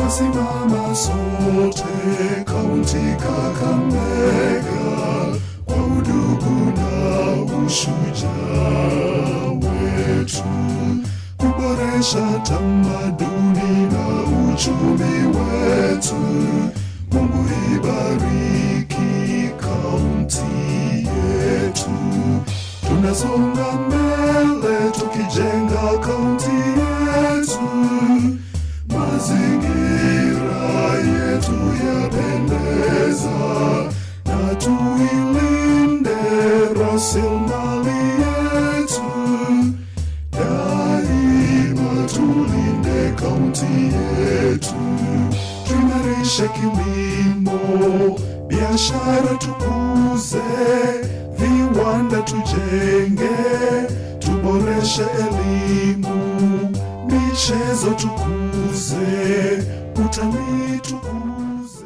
tutasimama sote kaunti Kakamega kwa udugu na ushujaa wetu, kuboresha tamaduni na uchumi wetu. Mungu ibariki kaunti yetu. Tunasonga mbele tukijenga kaunti yetu, mazingira yetu yapendeza, na tuilinde rasilimali yetu. Daima tulinde kaunti yetu, tuimarishe kilimo, biashara tukuze, viwanda tujenge, tuboreshe elimu, michezo tukuze, utalii tukuze.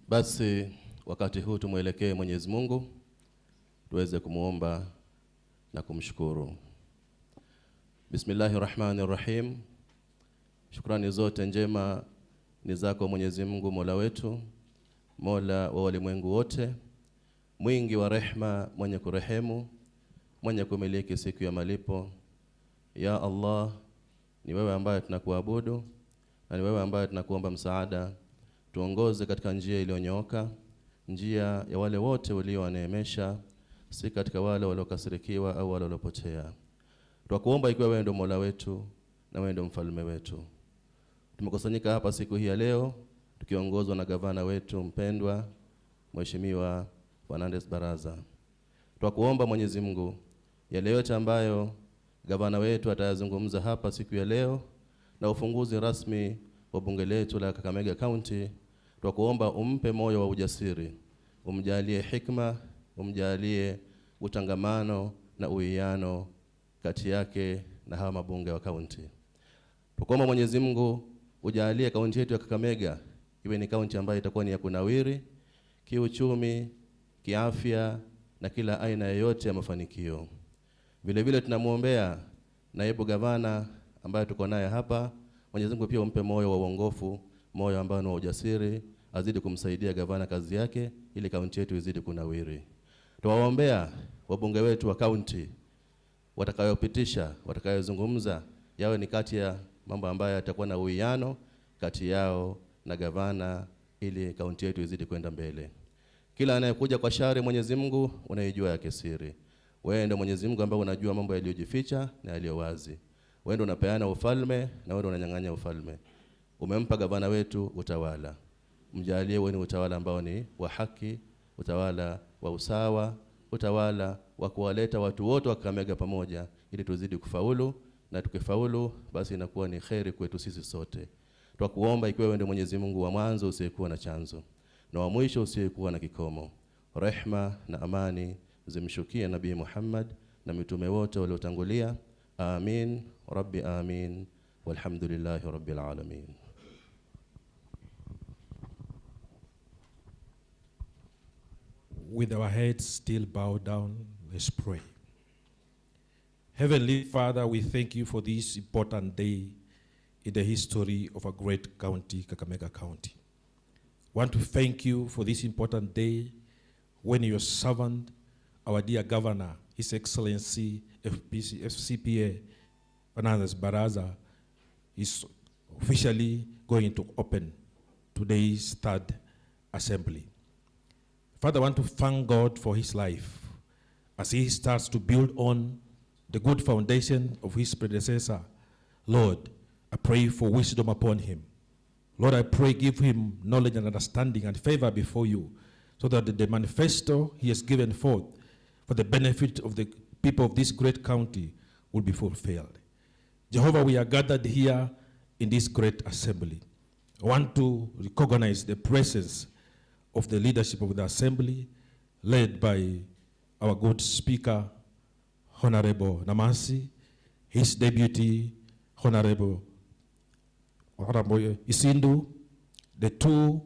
Basi wakati huu tumwelekee Mwenyezi Mungu tuweze kumuomba na kumshukuru. Bismillahirrahmanirrahim. Shukrani zote njema ni zako Mwenyezi Mungu, Mola wetu, Mola wa walimwengu wote, mwingi wa rehma, mwenye kurehemu, mwenye kumiliki siku ya malipo. Ya Allah, ni wewe ambaye tunakuabudu na ni wewe ambaye tunakuomba msaada. Tuongoze katika njia iliyonyooka, njia ya wale wote waliowaneemesha, si katika wale waliokasirikiwa au wale waliopotea. Tunakuomba ikiwa wewe ndio Mola wetu na wewe ndio mfalme wetu. Tumekusanyika hapa siku hii ya leo tukiongozwa na gavana wetu mpendwa Mheshimiwa Fernandez Baraza. Tunakuomba Mwenyezi Mungu, yale yote ambayo gavana wetu atayazungumza hapa siku ya leo na ufunguzi rasmi wa bunge letu la Kakamega County, tunakuomba umpe moyo wa ujasiri, umjalie hikma, umjalie utangamano na uwiano kati yake na hawa mabunge wa county. Tunakuomba Mwenyezi Mungu ujalie kaunti yetu ya Kakamega iwe ni kaunti ambayo itakuwa ni ya kunawiri kiuchumi, kiafya na kila aina yoyote ya mafanikio. Vile vile tunamuombea naibu gavana ambaye tuko naye hapa. Mwenyezi Mungu pia umpe moyo wa uongofu, moyo ambao ni wa ujasiri, azidi kumsaidia gavana kazi yake ili kaunti yetu izidi kunawiri. Tuwaombea wabunge wetu wa county watakayopitisha, watakayozungumza, yawe ni kati ya mambo ambayo yatakuwa na uwiano kati yao na gavana ili kaunti yetu izidi kwenda mbele. Kila anayekuja kwa shari, Mwenyezi Mungu unaijua yake siri. Wewe ndio Mwenyezi Mungu ambaye unajua mambo yaliyojificha na yaliyo wazi. Wewe ndio unapeana ufalme na wewe ndio unanyang'anya ufalme. Umempa gavana wetu utawala. Mjalie wewe ni utawala ambao ni wa haki, utawala wa usawa, utawala wa kuwaleta watu wote wa Kakamega pamoja ili tuzidi kufaulu, na tukifaulu basi inakuwa ni kheri kwetu sisi sote. Twakuomba ikiwa wewe ndio Mwenyezi Mungu wa mwanzo usiyekuwa na chanzo na wa mwisho usiyekuwa na kikomo. Rehma na amani zimshukie Nabii Muhammad na mitume wote waliotangulia. Amin, Rabbi amin, walhamdulillahi rabbil alamin. With our heads still bowed down, let's pray. Heavenly Father, we thank you for this important day in the history of a great county, Kakamega County. Want to thank you for this important day when your servant, our dear Governor, His Excellency FCPA Fernandez Baraza, is officially going to open today's third assembly. Father, I want to thank God for his life as he starts to build on the good foundation of his predecessor. Lord, I pray for wisdom upon him. Lord, I pray give him knowledge and understanding and favor before you, so that the manifesto he has given forth for the benefit of the people of this great county will be fulfilled. Jehovah, we are gathered here in this great assembly. I want to recognize the presence of the leadership of the assembly, led by our good speaker, Honorable Namasi, his deputy, Honorable Isindu, the two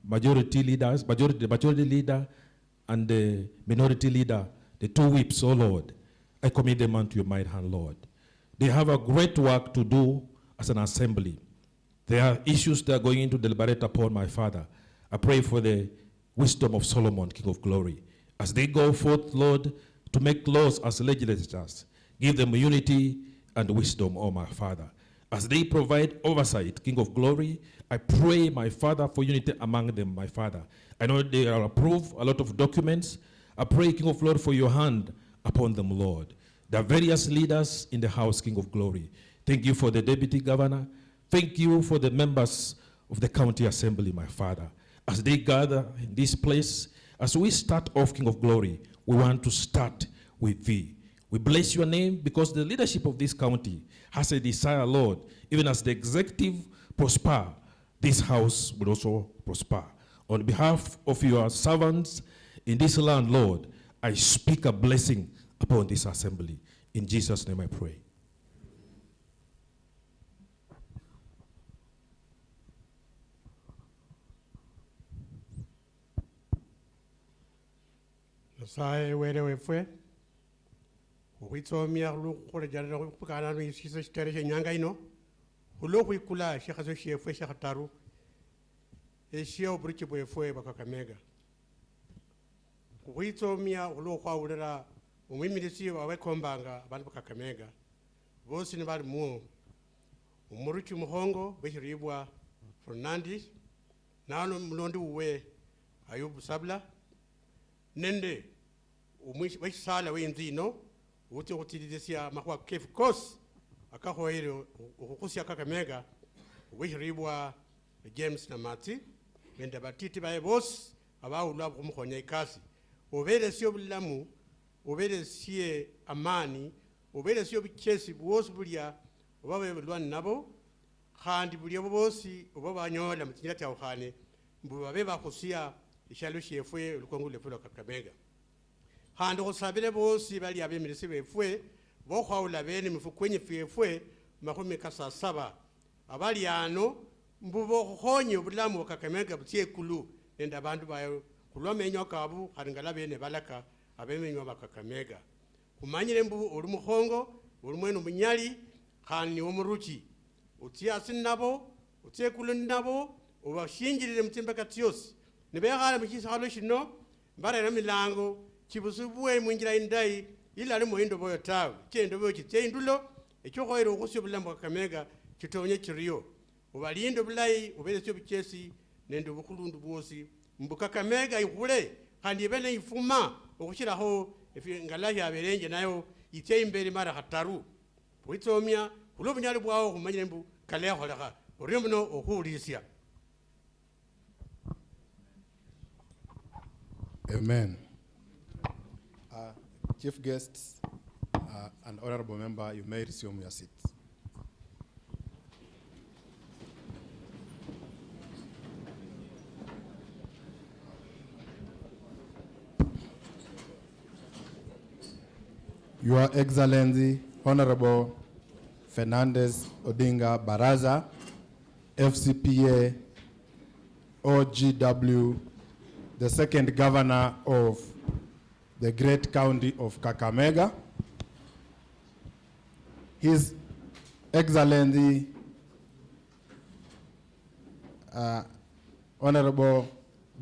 majority leaders, the majority leader and the minority leader, the two whips, oh Lord, I commit them unto your mighty hand, Lord. They have a great work to do as an assembly. There are issues that are going to deliberate upon, my Father. I pray for the wisdom of Solomon, King of Glory. As they go forth, Lord, to make laws as legislators, give them unity and wisdom, oh my Father. As they provide oversight, King of Glory, I pray, my Father, for unity among them, my Father. I know they are approve a lot of documents. I pray, King of Glory, for your hand upon them, Lord. There are various leaders in the house, King of Glory. Thank you for the Deputy Governor. Thank you for the members of the County Assembly, my Father. As they gather in this place, as we start off, King of Glory, we want to start with Thee. We bless your name because the leadership of this county has a desire, Lord, even as the executive prosper, this house will also prosper. On behalf of your servants in this land, Lord, I speak a blessing upon this assembly. In Jesus' name I pray. Sai were we fue. We saw me a look for the general Pukana, she's a sterish Yangaino, who look we kula, she has a share for Shataru, a share breachable fue Bakakamega. We saw me a look out when we receive our combanga, Banbakakamega, both in about Moon, Murichu Mohongo, Bishriwa, Fernandez, now Londu way, Ayub Sabla, Nende. Which sala we in no, what you this year, Mahua Cave Coast, a cahoero, Husia Kakamega, which Ribwa James Namati, when the Batiti by a boss about love Humhone Kasi, over the Siob Lamu, over the Sie Amani, over the Siob Chesi, was Buria, over one Nabo, Hand Buriabosi, over Nyola, Matinata Hane, Bubava Hosia, the Shalushi Fue, Lukongu de Fulo Kakamega. Hando sabile bo si bali abe mirisibe fue bo kwa ulabeni mfukwenye fue mahome kasa saba abali ano mbubo honye bulamu wakakamega butie kulu enda bandu bayo kulome nyoka abu haringala bene balaka abeme nyoba kakamega kumanyire mbu uri muhongo uri mwenu munyali hani omuruchi utia sinabo utie kulu nabo ubashingirire mutimba katiyos nibegala mukisa halo shino mbare na milango Chibusubuwe mwinjira indai ila ali muhindo boyo tawe chendo boyo chitendulo ekyo khoero okusyo bulambo Kakamega kitonye kiriyo ubalindo bulai ubele syo bichesi nendo bukulundu bwosi Kakamega ihule kandi bene ifuma okushiraho ngalahi aberenje nayo ite imbere mara hataru bwitsomya kulobunyali bwawo kumanyire mbu kale aholaka uriyo muno okulisya. Amen. Chief guests and honorable member, you may resume your seats. Your Excellency, Honorable Fernandez Baraza, FCPA, OGW, the second governor of the great county of Kakamega, His Excellency, Honorable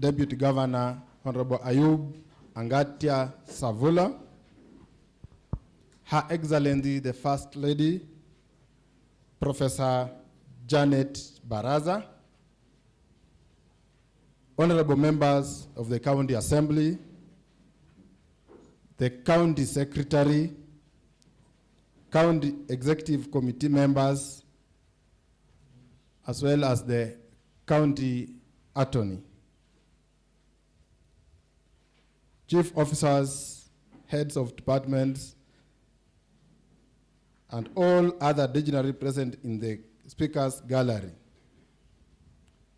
Deputy Governor, Honorable Ayub Angatia Savula, Her Excellency, the First Lady, Professor Janet Baraza, Honorable members of the County Assembly, the County Secretary, County Executive Committee members, as well as the County Attorney, Chief Officers, Heads of Departments, and all other dignitaries present in the Speaker's Gallery.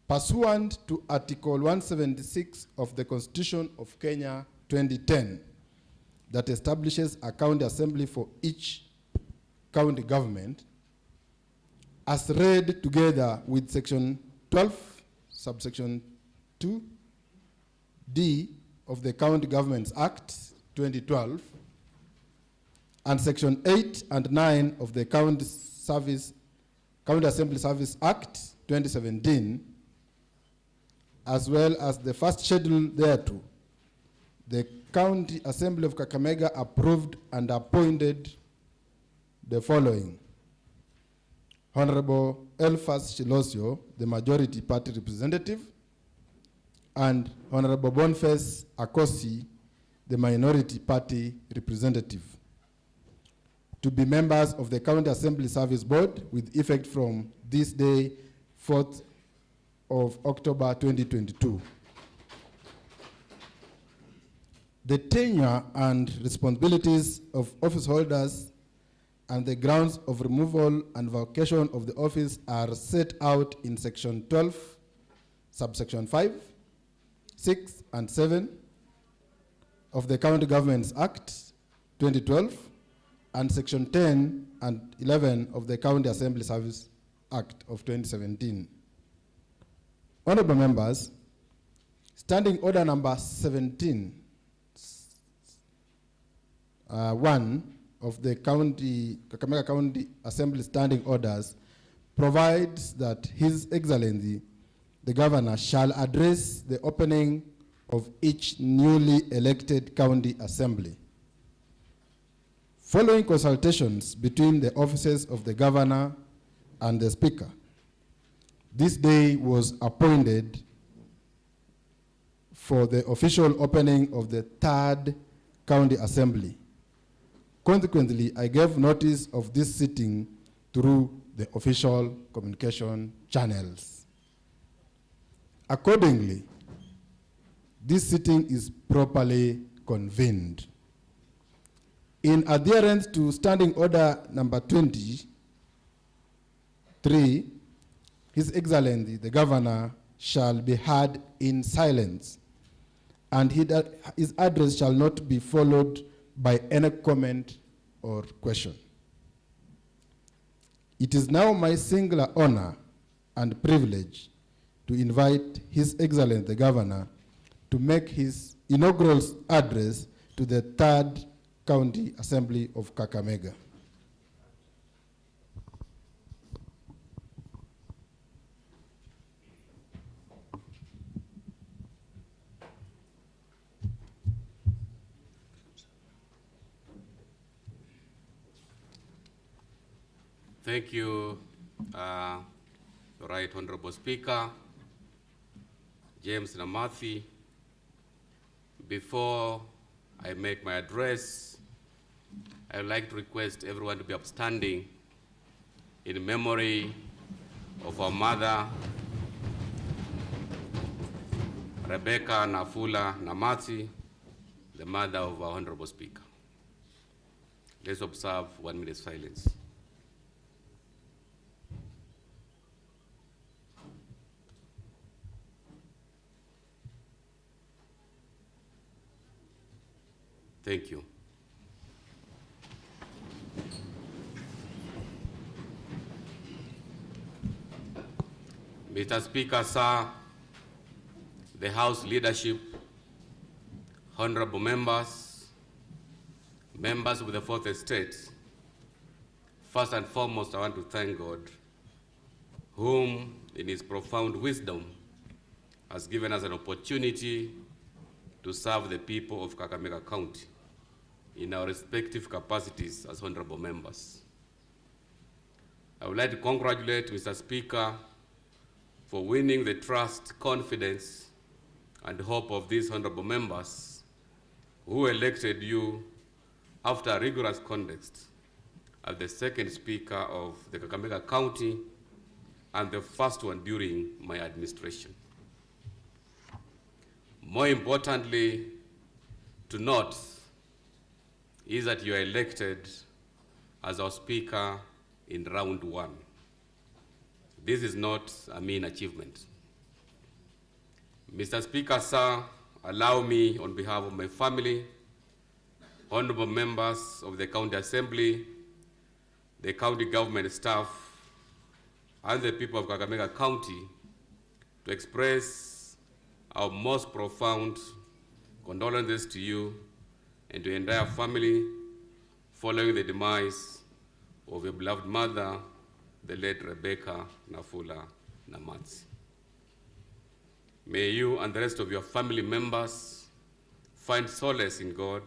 Pursuant to Article 176 of the Constitution of Kenya 2010, that establishes a county assembly for each county government, as read together with Section 12, subsection 2D of the County Governments Act 2012, and Section 8 and 9 of the County Assembly Service Act 2017, as well as the first schedule thereto, the County Assembly of Kakamega approved and appointed the following: Honorable Elfas Shilosio, the Majority Party Representative, and Honorable Boniface Akosi, the Minority Party Representative, to be members of the County Assembly Service Board with effect from this day, 4th of October 2022. The tenure and responsibilities of office holders and the grounds of removal and vacation of the office are set out in Section 12, subsection 5, 6, and 7 of the County Governments Act 2012, and Section 10 and 11 of the County Assembly Service Act of 2017. Honorable members, Standing Order number 17, 1 of the Kakamega County Assembly Standing Orders provides that His Excellency, the Governor, shall address the opening of each newly elected County Assembly. Following consultations between the offices of the Governor and the Speaker, this day was appointed for the official opening of the 3rd County Assembly. Consequently, I gave notice of this sitting through the official communication channels. Accordingly, this sitting is properly convened. In adherence to Standing Order number 23, His Excellency, the Governor, shall be heard in silence, and his address shall not be followed by any comment or question. It is now my singular honor and privilege to invite His Excellency the Governor to make his inaugural address to the 3rd County Assembly of Kakamega. Thank you, Right Honorable Speaker, James Namathi. Before I make my address, I would like to request everyone to be upstanding in memory of our mother, Rebecca Nafula Namathi, the mother of our Honorable Speaker. Let's observe 1 minute silence. Thank you. Mr. Speaker, sir, the House leadership, honorable members, members of the Fourth Estate, first and foremost, I want to thank God, whom in His profound wisdom has given us an opportunity to serve the people of Kakamega County in our respective capacities as honorable members. I would like to congratulate Mr. Speaker for winning the trust, confidence, and hope of these honorable members who elected you after a rigorous context as the second Speaker of the Kakamega County and the first one during my administration. More importantly, to note is that you are elected as our Speaker in round 1. This is not a mean achievement. Mr. Speaker, sir, allow me on behalf of my family, honorable members of the County Assembly, the county government staff, and the people of Kakamega County to express our most profound condolences to you and to your entire family following the demise of your beloved mother, the late Rebecca Nafula Namatsi. May you and the rest of your family members find solace in God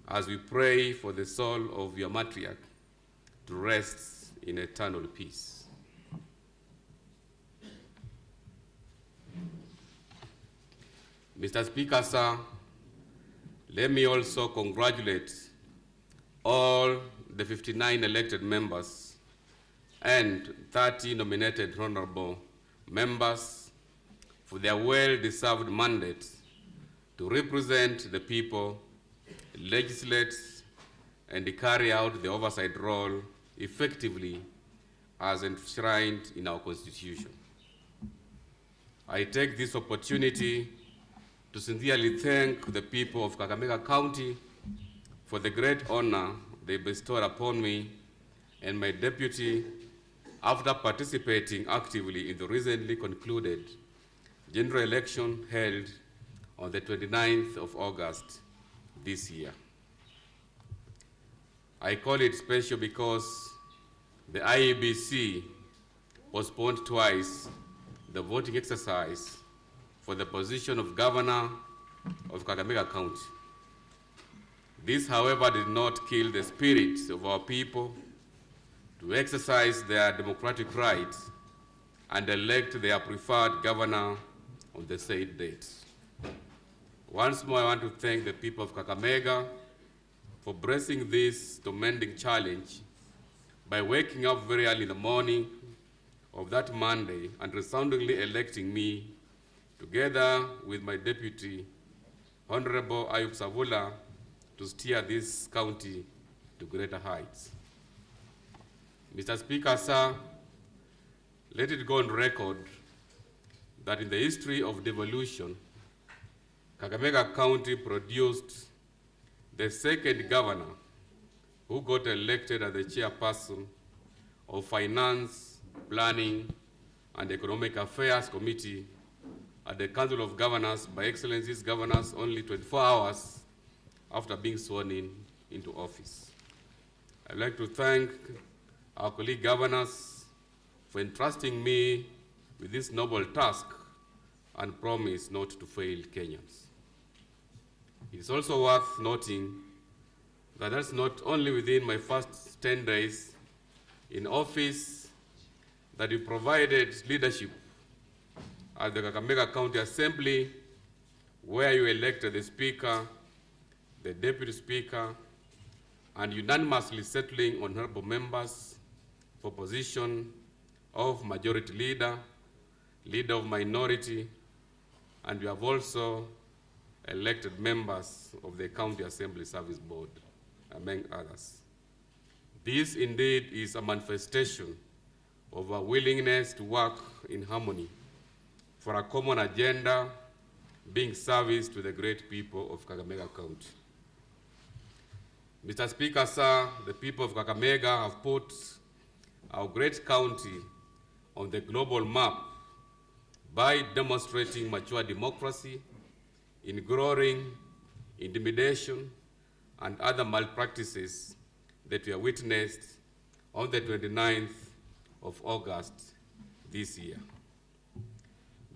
as we pray for the soul of your matriarch to rest in eternal peace. Mr. Speaker, sir, let me also congratulate all the 59 elected members and 30 nominated honorable members for their well-deserved mandate to represent the people, legislate, and carry out the oversight role effectively as enshrined in our Constitution. I take this opportunity to sincerely thank the people of Kakamega County for the great honor they bestowed upon me and my deputy after participating actively in the recently concluded general election held on the 29th of August this year. I call it special because the IEBC postponed twice the voting exercise for the position of governor of Kakamega County. This, however, did not kill the spirit of our people to exercise their democratic rights and elect their preferred governor on the said date. Once more, I want to thank the people of Kakamega for bracing this demanding challenge by waking up very early in the morning of that Monday and resoundingly electing me, together with my deputy, Honorable Ayub Savula, to steer this county to greater heights. Mr. Speaker, sir, let it go on record that in the history of devolution, Kakamega County produced the second governor who got elected as the chairperson of Finance, Planning, and Economic Affairs Committee at the Council of Governors by Excellency's governors only 24 hours after being sworn into office. I'd like to thank our colleague governors for entrusting me with this noble task and promise not to fail Kenyans. It is also worth noting that that's not only within my first 10 days in office that we provided leadership at the Kakamega County Assembly, where you elected the Speaker, the Deputy Speaker, and unanimously settling honorable members for position of Majority Leader, Leader of Minority, and we have also elected members of the County Assembly Service Board, among others. This indeed is a manifestation of our willingness to work in harmony for a common agenda, being service to the great people of Kakamega County. Mr. Speaker, sir, the people of Kakamega have put our great county on the global map by demonstrating mature democracy, ignoring intimidation and other malpractices that were witnessed on the 29th of August this year.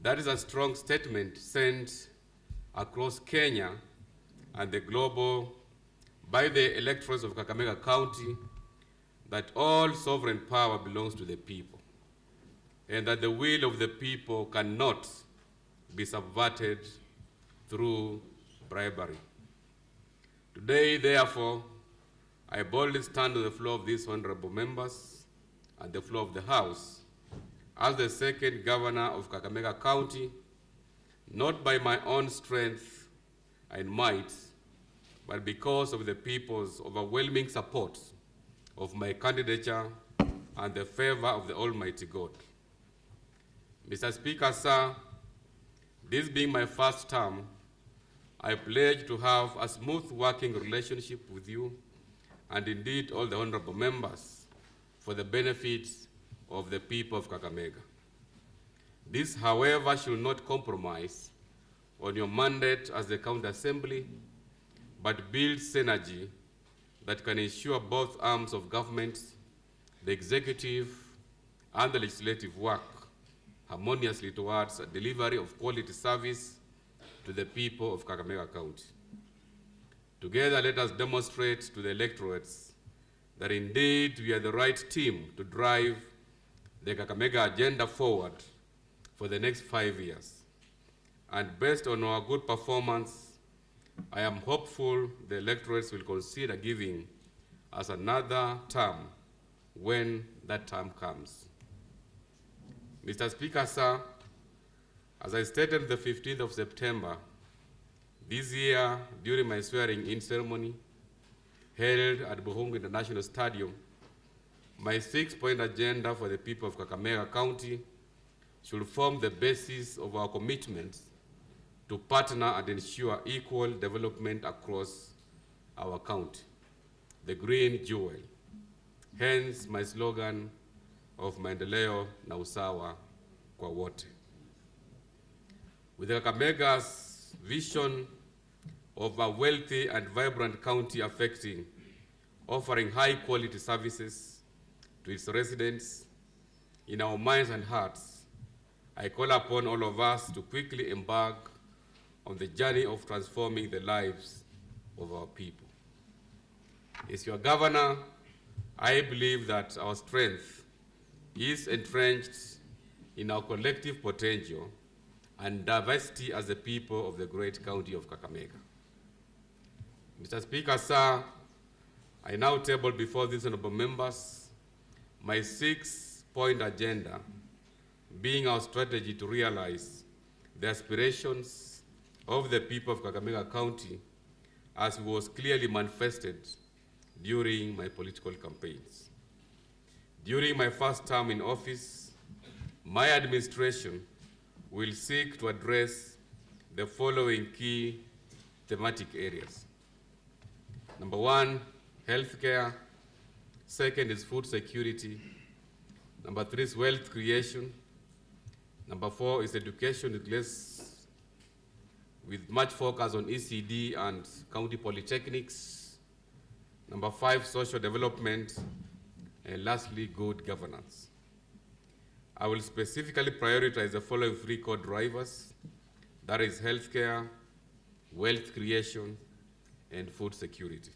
That is a strong statement sent across Kenya and the global by the electors of Kakamega County that all sovereign power belongs to the people and that the will of the people cannot be subverted through bribery. Today, therefore, I boldly stand on the floor of these honorable members and the floor of the House as the second governor of Kakamega County, not by my own strength and might, but because of the people's overwhelming support of my candidature and the favor of the Almighty God. Mr. Speaker, sir, this being my first term, I pledge to have a smooth working relationship with you and indeed all the honorable members for the benefits of the people of Kakamega. This, however, should not compromise on your mandate as the County Assembly, but build synergy that can ensure both arms of government, the executive and the legislative work harmoniously towards a delivery of quality service to the people of Kakamega County. Together, let us demonstrate to the electorates that indeed we are the right team to drive the Kakamega agenda forward for the next 5 years. And based on our good performance, I am hopeful the electorates will consider giving us another term when that time comes. Mr. Speaker, sir, as I stated the 15th of September, this year, during my swearing-in ceremony held at Buhungu International Stadium, my 6-point agenda for the people of Kakamega County should form the basis of our commitment to partner and ensure equal development across our county, the green jewel. Hence my slogan of Maendeleo na Usawa kwa wote. With Kakamega's vision of a wealthy and vibrant county offering high-quality services to its residents, in our minds and hearts, I call upon all of us to quickly embark on the journey of transforming the lives of our people. As your governor, I believe that our strength is entrenched in our collective potential and diversity as the people of the great county of Kakamega. Mr. Speaker, sir, I now table before these honorable members my 6-point agenda, being our strategy to realize the aspirations of the people of Kakamega County as was clearly manifested during my political campaigns. During my first term in office, my administration will seek to address the following key thematic areas. Number 1, healthcare. Second is food security. Number 3 is wealth creation. Number 4 is education with much focus on ECD and county polytechnics. Number 5, social development. And lastly, good governance. I will specifically prioritize the following 3 core drivers, that is healthcare, wealth creation, and food security.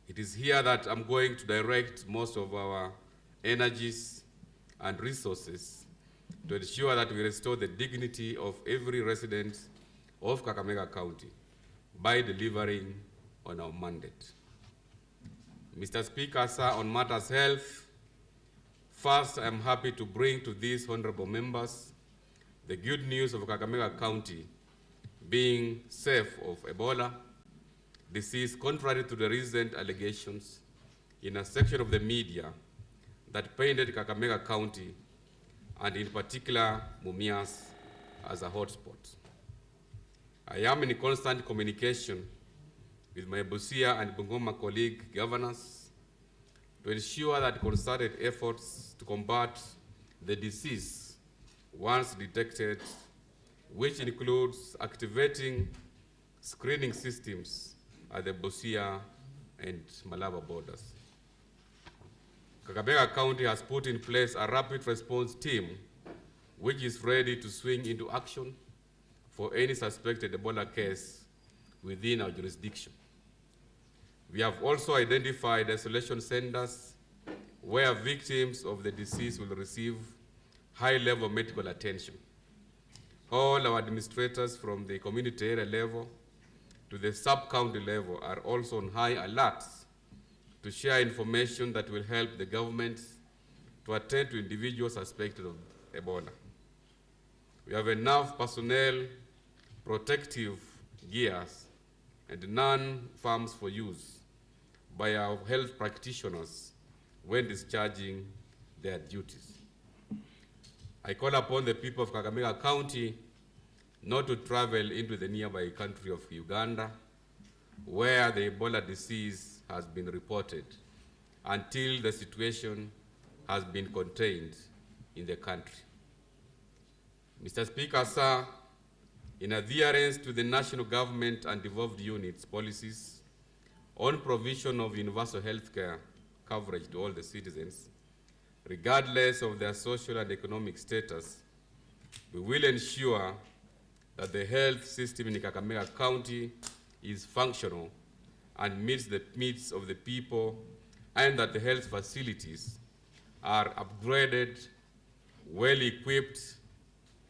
It is here that I'm going to direct most of our energies and resources to ensure that we restore the dignity of every resident of Kakamega County by delivering on our mandate. Mr. Speaker, sir, on matters health, first I'm happy to bring to these honorable members the good news of Kakamega County being safe of Ebola disease, contrary to the recent allegations in a section of the media that painted Kakamega County, and in particular Mumias, as a hotspot. I am in constant communication with my Busia and Bungoma colleague governors to ensure that concerted efforts to combat the disease once detected, which includes activating screening systems at the Busia and Malaba borders. Kakamega County has put in place a rapid response team which is ready to swing into action for any suspected Ebola case within our jurisdiction. We have also identified isolation centers where victims of the disease will receive high-level medical attention. All our administrators from the community area level to the sub-county level are also on high alert to share information that will help the government to attend to individuals suspected of Ebola. We have enough personnel, protective gears, and non-farms for use by our health practitioners when discharging their duties. I call upon the people of Kakamega County not to travel into the nearby country of Uganda, where the Ebola disease has been reported, until the situation has been contained in the country. Mr. Speaker, sir, in adherence to the national government and devolved units policies on provision of universal health care coverage to all the citizens, regardless of their social and economic status, we will ensure that the health system in Kakamega County is functional and meets the needs of the people, and that the health facilities are upgraded, well-equipped,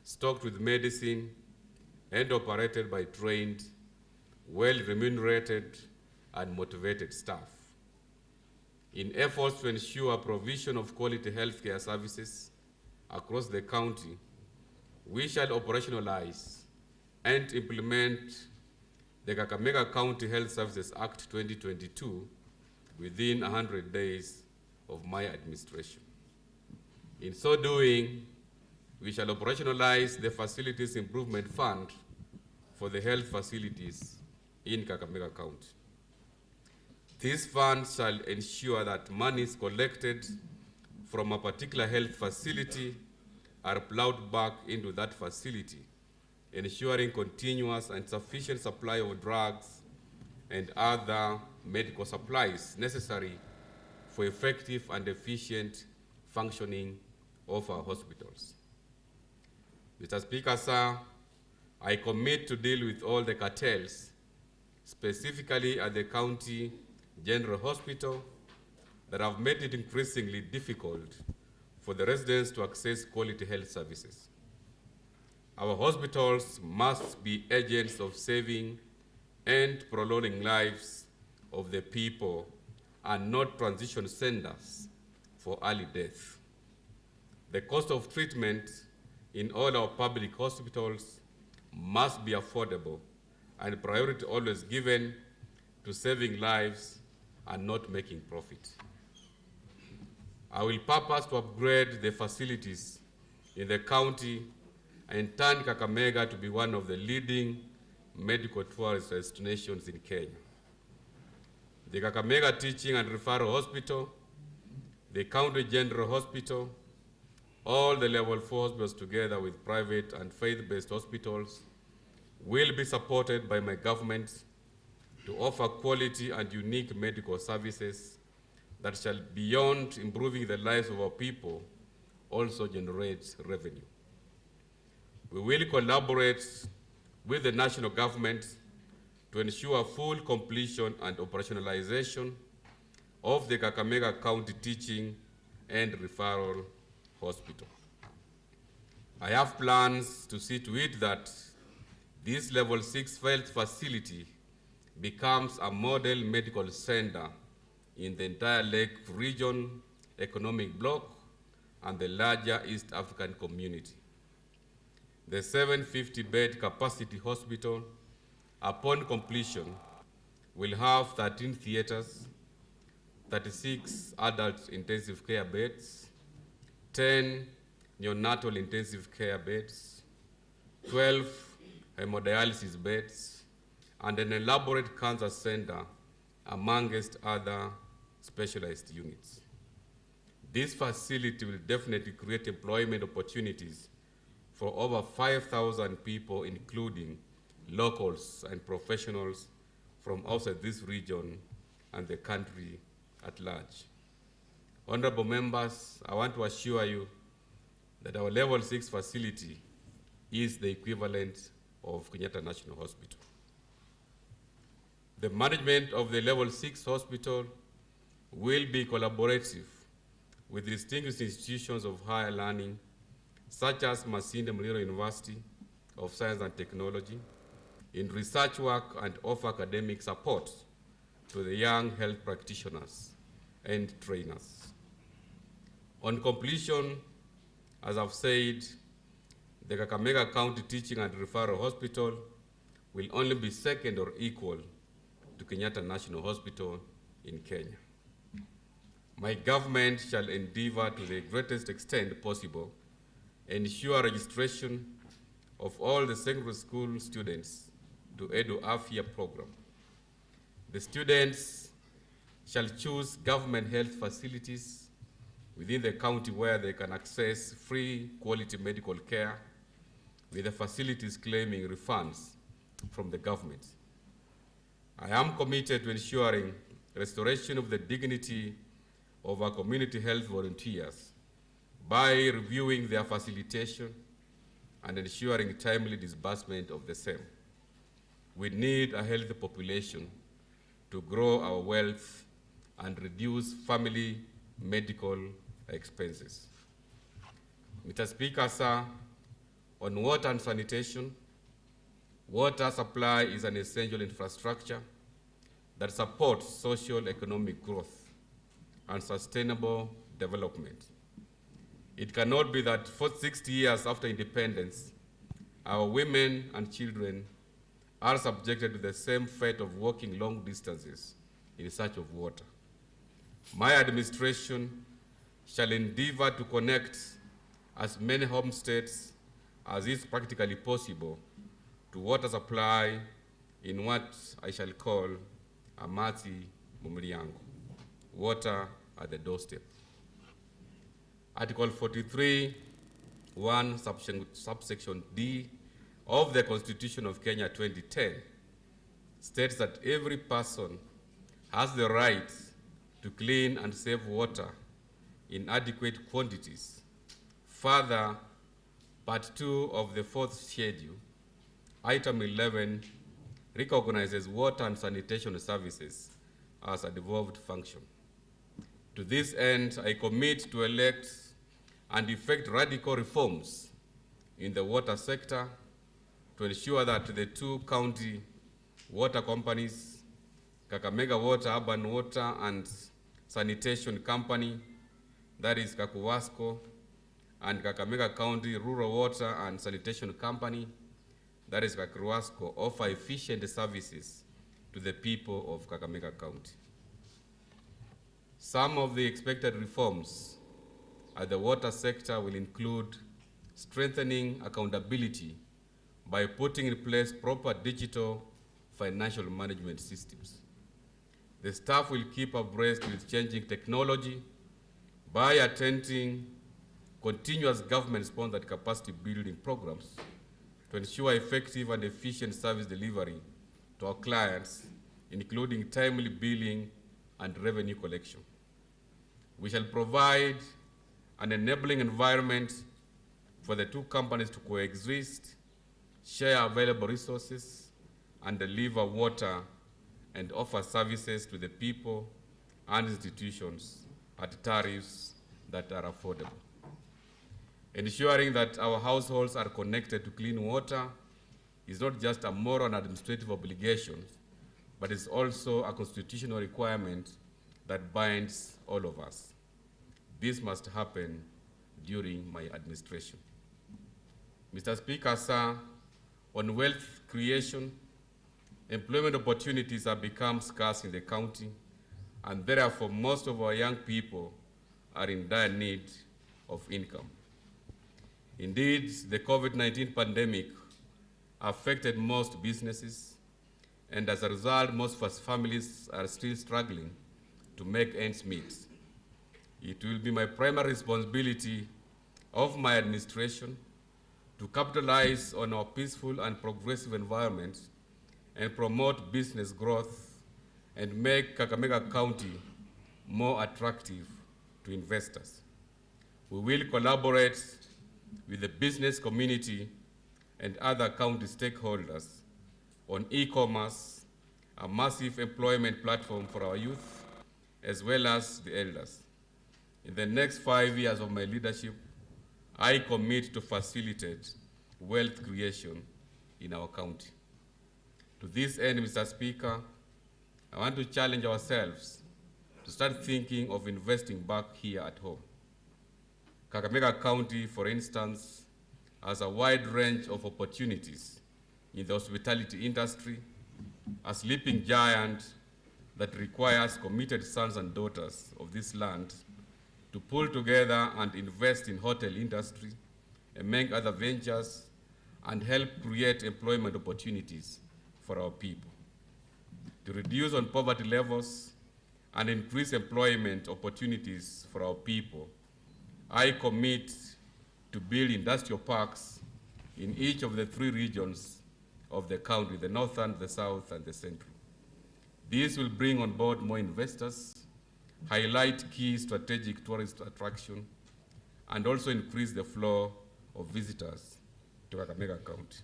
stocked with medicine, and operated by trained, well-remunerated, and motivated staff. In efforts to ensure provision of quality healthcare services across the county, we shall operationalize and implement the Kakamega County Health Services Act 2022 within 100 days of my administration. In so doing, we shall operationalize the Facilities Improvement Fund for the health facilities in Kakamega County. This fund shall ensure that monies collected from a particular health facility are plowed back into that facility, ensuring continuous and sufficient supply of drugs and other medical supplies necessary for effective and efficient functioning of our hospitals. Mr. Speaker, sir, I commit to deal with all the cartels, specifically at the County General Hospital, that have made it increasingly difficult for the residents to access quality health services. Our hospitals must be agents of saving and prolonging lives of the people and not transition centers for early death. The cost of treatment in all our public hospitals must be affordable and priority always given to saving lives and not making profit. I will purpose to upgrade the facilities in the county and turn Kakamega to be one of the leading medical tourist destinations in Kenya. The Kakamega Teaching and Referral Hospital, the County General Hospital, all the level 4 hospitals together with private and faith-based hospitals will be supported by my government to offer quality and unique medical services that shall, beyond improving the lives of our people, also generate revenue. We will collaborate with the national government to ensure full completion and operationalization of the Kakamega County Teaching and Referral Hospital. I have plans to see to it that this level 6 health facility becomes a model medical center in the entire Lake Region Economic Bloc and the larger East African community. The 750-bed capacity hospital, upon completion, will have 13 theaters, 36 adult intensive care beds, 10 neonatal intensive care beds, 12 hemodialysis beds, and an elaborate cancer center, amongst other specialized units. This facility will definitely create employment opportunities for over 5,000 people, including locals and professionals from outside this region and the country at large. Honorable members, I want to assure you that our level 6 facility is the equivalent of Kenyatta National Hospital. The management of the level 6 hospital will be collaborative with distinguished institutions of higher learning, such as Masinde Muliro University of Science and Technology, in research work and offer academic support to the young health practitioners and trainers. On completion, as I've said, the Kakamega County Teaching and Referral Hospital will only be second or equal to Kenyatta National Hospital in Kenya. My government shall endeavor to the greatest extent possible ensure registration of all the secondary school students to Edu Afia program. The students shall choose government health facilities within the county where they can access free quality medical care, with the facilities claiming refunds from the government. I am committed to ensuring restoration of the dignity of our community health volunteers by reviewing their facilitation and ensuring timely disbursement of the same. We need a healthy population to grow our wealth and reduce family medical expenses. Mr. Speaker, sir, on water and sanitation, water supply is an essential infrastructure that supports social economic growth and sustainable development. It cannot be that for 60 years after independence, our women and children are subjected to the same fate of walking long distances in search of water. My administration shall endeavor to connect as many homesteads as is practically possible to water supply in what I shall call Amati Mumiliango, water at the doorstep. Article 43, 1, subsection D of the Constitution of Kenya 2010 states that every person has the right to clean and save water in adequate quantities. Further, Part 2 of the 4th schedule, Item 11, recognizes water and sanitation services as a devolved function. To this end, I commit to elect and effect radical reforms in the water sector to ensure that the two county water companies, Kakamega Water, Urban Water, and Sanitation Company, that is Kakuwasco, and Kakamega County Rural Water and Sanitation Company, that is Kakuwasco, offer efficient services to the people of Kakamega County. Some of the expected reforms at the water sector will include strengthening accountability by putting in place proper digital financial management systems. The staff will keep abreast with changing technology by attending continuous government-sponsored capacity building programs to ensure effective and efficient service delivery to our clients, including timely billing and revenue collection. We shall provide an enabling environment for the two companies to coexist, share available resources, and deliver water and offer services to the people and institutions at tariffs that are affordable. Ensuring that our households are connected to clean water is not just a moral and administrative obligation, but is also a constitutional requirement that binds all of us. This must happen during my administration. Mr. Speaker, sir, on wealth creation, employment opportunities have become scarce in the county, and therefore most of our young people are in dire need of income. Indeed, the COVID-19 pandemic affected most businesses, and as a result, most families are still struggling to make ends meet. It will be my primary responsibility of my administration to capitalize on our peaceful and progressive environment and promote business growth and make Kakamega County more attractive to investors. We will collaborate with the business community and other county stakeholders on e-commerce, a massive employment platform for our youth, as well as the elders. In the next 5 years of my leadership, I commit to facilitate wealth creation in our county. To this end, Mr. Speaker, I want to challenge ourselves to start thinking of investing back here at home. Kakamega County, for instance, has a wide range of opportunities in the hospitality industry, a sleeping giant that requires committed sons and daughters of this land to pull together and invest in hotel industry, among other ventures, and help create employment opportunities for our people. To reduce on poverty levels and increase employment opportunities for our people, I commit to build industrial parks in each of the 3 regions of the county, the northern, the south, and the central. This will bring on board more investors, highlight key strategic tourist attraction, and also increase the flow of visitors to Kakamega County.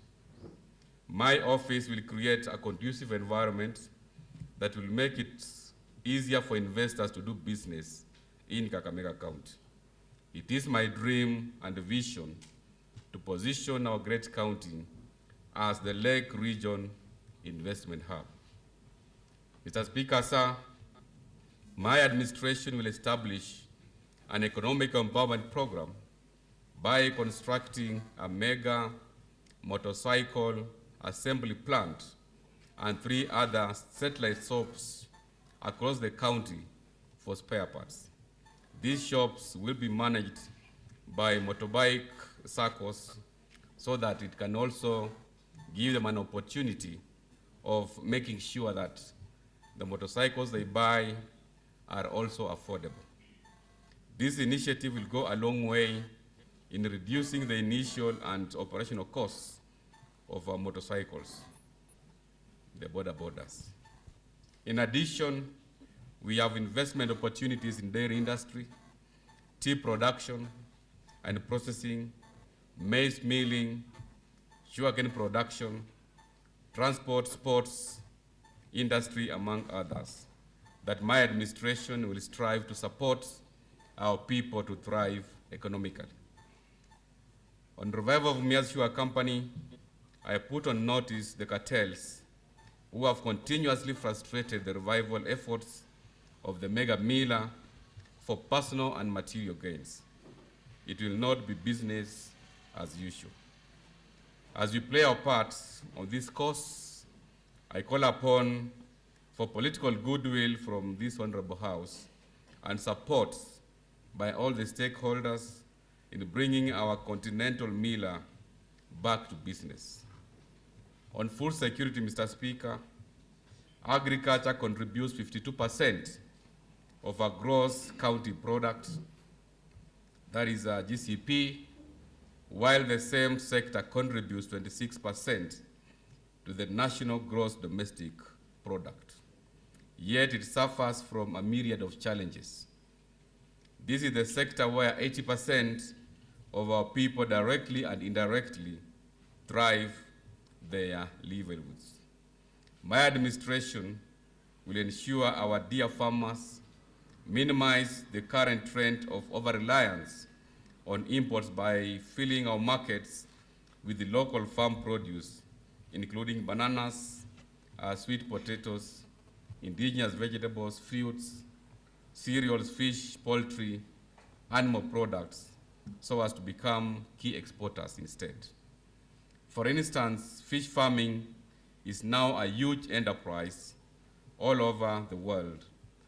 My office will create a conducive environment that will make it easier for investors to do business in Kakamega County. It is my dream and vision to position our great county as the Lake Region Investment Hub. Mr. Speaker, sir, my administration will establish an economic empowerment program by constructing a mega motorcycle assembly plant and 3 other satellite shops across the county for spare parts. These shops will be managed by motorbike circles so that it can also give them an opportunity of making sure that the motorcycles they buy are also affordable. This initiative will go a long way in reducing the initial and operational costs of our motorcycles, the borders. In addition, we have investment opportunities in dairy industry, tea production and processing, maize milling, sugarcane production, transport, sports, industry, among others, that my administration will strive to support our people to thrive economically. On revival of Mias Sugar Company, I put on notice the cartels who have continuously frustrated the revival efforts of the mega miller for personal and material gains. It will not be business as usual. As we play our part on this course, I call upon for political goodwill from this honorable House and support by all the stakeholders in bringing our continental miller back to business. On food security, Mr. Speaker, agriculture contributes 52% of our gross county product, that is a GCP, while the same sector contributes 26% to the national gross domestic product. Yet it suffers from a myriad of challenges. This is the sector where 80% of our people directly and indirectly thrive their livelihoods. My administration will ensure our dear farmers minimize the current trend of over-reliance on imports by filling our markets with the local farm produce, including bananas, sweet potatoes, indigenous vegetables, fruits, cereals, fish, poultry, animal products, so as to become key exporters instead. For instance, fish farming is now a huge enterprise all over the world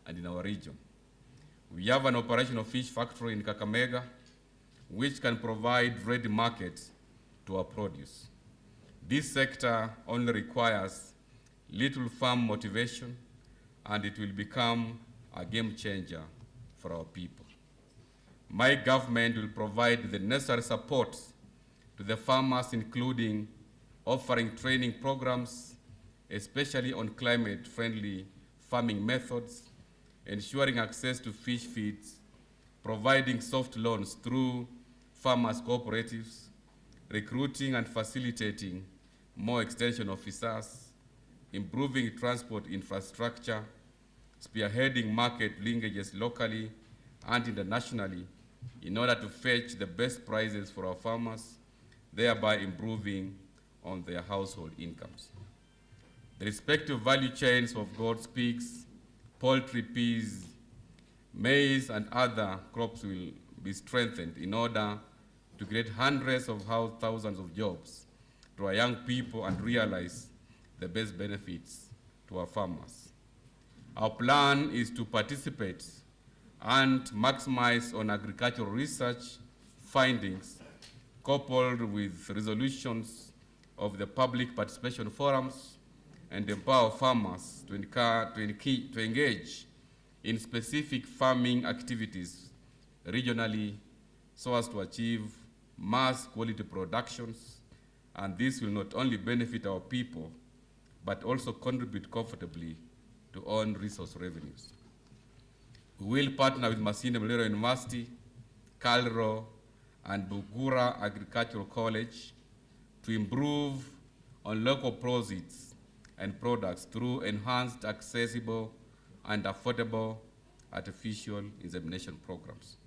and in our region. We have an operational fish factory in Kakamega, which can provide ready market to our produce. This sector only requires little farm motivation, and it will become a game changer for our people. My government will provide the necessary support to the farmers, including offering training programs, especially on climate-friendly farming methods, ensuring access to fish feeds, providing soft loans through farmers' cooperatives, recruiting and facilitating more extension officers, improving transport infrastructure, spearheading market linkages locally and internationally in order to fetch the best prices for our farmers, thereby improving on their household incomes. The respective value chains of goats, pigs, poultry, peas, maize, and other crops will be strengthened in order to create hundreds of thousands of jobs to our young people and realize the best benefits to our farmers. Our plan is to participate and maximize on agricultural research findings coupled with resolutions of the public participation forums and empower farmers to engage in specific farming activities regionally so as to achieve mass quality productions, and this will not only benefit our people, but also contribute comfortably to own resource revenues. We will partner with Masinde Muliro University, Calro, and Bugura Agricultural College to improve on local proceeds and products through enhanced, accessible, and affordable artificial insemination programs.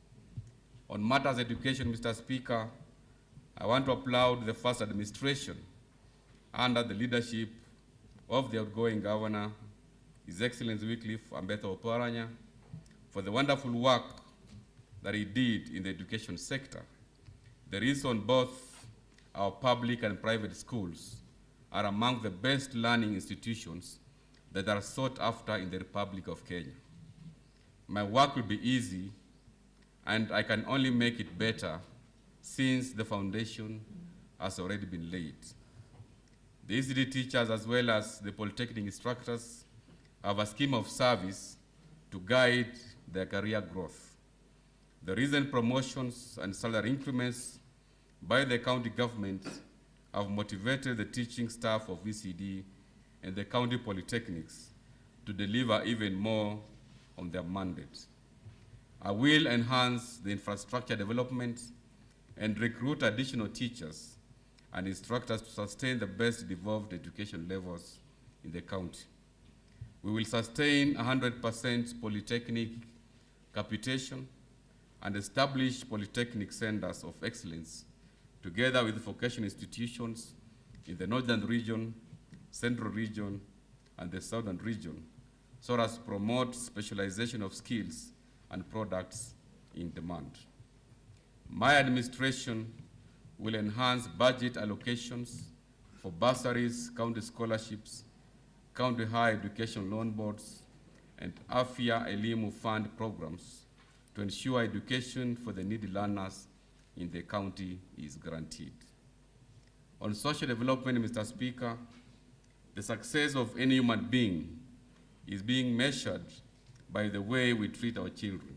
On matters education, Mr. Speaker, I want to applaud the first administration under the leadership of the outgoing governor, His Excellency Wycliffe Ambetsa Oparanya, for the wonderful work that he did in the education sector. The reason both our public and private schools are among the best learning institutions that are sought after in the Republic of Kenya. My work will be easy, and I can only make it better since the foundation has already been laid. The ECD teachers, as well as the polytechnic instructors, have a scheme of service to guide their career growth. The recent promotions and salary increments by the county government have motivated the teaching staff of ECD and the county polytechnics to deliver even more on their mandate. I will enhance the infrastructure development and recruit additional teachers and instructors to sustain the best devolved education levels in the county. We will sustain 100% polytechnic capitation and establish polytechnic centers of excellence together with vocational institutions in the northern region, central region, and the southern region, so as to promote specialization of skills and products in demand. My administration will enhance budget allocations for bursaries, county scholarships, county higher education loan boards, and Afya Elimu Fund programs to ensure education for the needy learners in the county is guaranteed. On social development, Mr. Speaker, the success of any human being is being measured by the way we treat our children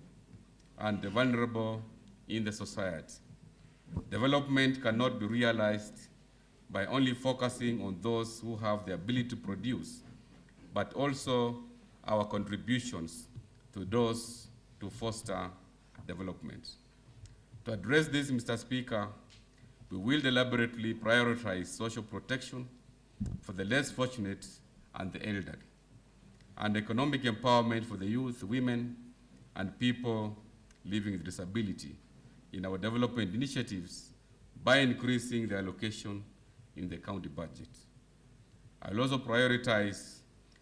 and the vulnerable in the society. Development cannot be realized by only focusing on those who have the ability to produce, but also our contributions to those to foster development. To address this, Mr. Speaker, we will deliberately prioritize social protection for the less fortunate and the elderly, and economic empowerment for the youth, women, and people living with disability in our development initiatives by increasing the allocation in the county budget. I will also prioritize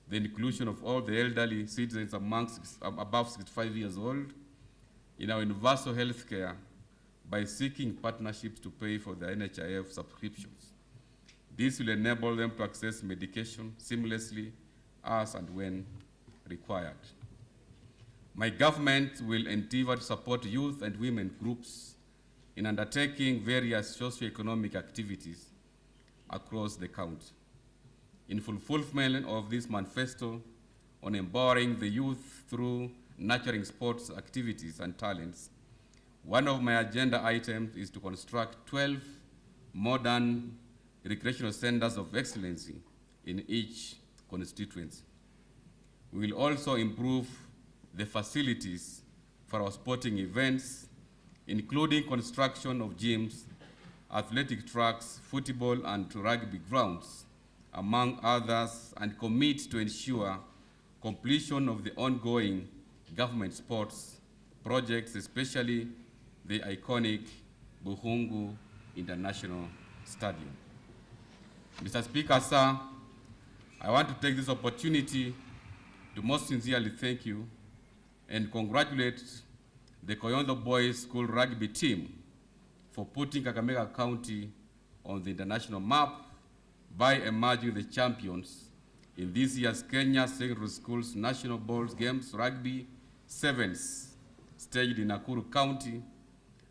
the inclusion of all the elderly citizens above 65 years old in our universal health care by seeking partnerships to pay for their NHIF subscriptions. This will enable them to access medication seamlessly as and when required. My government will endeavor to support youth and women groups in undertaking various socio-economic activities across the county. In fulfillment of this manifesto on empowering the youth through nurturing sports activities and talents, one of my agenda items is to construct 12 modern recreational centers of excellency in each constituency. We will also improve the facilities for our sporting events, including construction of gyms, athletic tracks, football and rugby grounds, among others, and commit to ensure completion of the ongoing government sports projects, especially the iconic Buhungu International Stadium. Mr. Speaker, sir, I want to take this opportunity to most sincerely thank you and congratulate the Koyondo Boys School Rugby team for putting Kakamega County on the international map by emerging the champions in this year's Kenya Secondary Schools National Bowls Games Rugby Sevens, staged in Nakuru County,